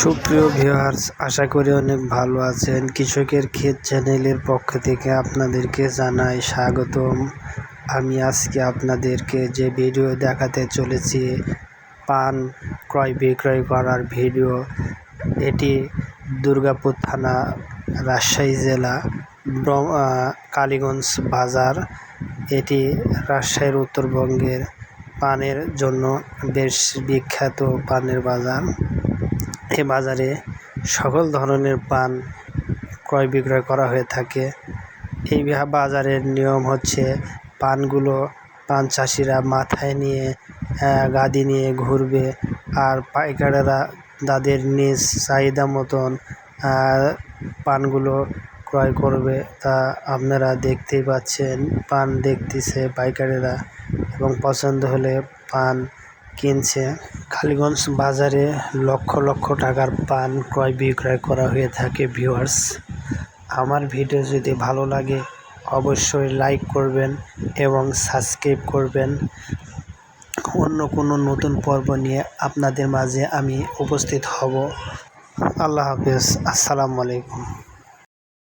সুপ্রিয় ভিউয়ার্স, আশা করি অনেক ভালো আছেন। কৃষকের ক্ষেত চ্যানেলের পক্ষ থেকে আপনাদেরকে জানাই স্বাগতম। আমি আজকে আপনাদেরকে যে ভিডিও দেখাতে চলেছি, পান ক্রয় বিক্রয় করার ভিডিও। এটি দুর্গাপুর থানা, রাজশাহী জেলা, কালীগঞ্জ বাজার। এটি রাজশাহীর উত্তরবঙ্গের পানের জন্য বেশ বিখ্যাত পানের বাজার। এই বাজারে সকল ধরনের পান ক্রয় বিক্রয় করা হয়ে থাকে। এই বাজারের নিয়ম হচ্ছে, পান চাষিরা মাথায় নিয়ে গাদি নিয়ে ঘুরবে, আর পাইকারেরা তাদের নিজ চাহিদা মতন পানগুলো ক্রয় করবে। তা আপনারা দেখতেই পাচ্ছেন, পান দেখতেছে পাইকারেরা এবং পছন্দ হলে পান কিনছে। কালীগঞ্জ বাজারে লক্ষ লক্ষ টাকার পান ক্রয় বিক্রয় করা হয়ে থাকে। ভিউয়ার্স, আমার ভিডিও যদি ভালো লাগে অবশ্যই লাইক করবেন এবং সাবস্ক্রাইব করবেন। অন্য কোনো নতুন পর্ব নিয়ে আপনাদের মাঝে আমি উপস্থিত হব। আল্লাহ হাফেজ, আসসালামু আলাইকুম।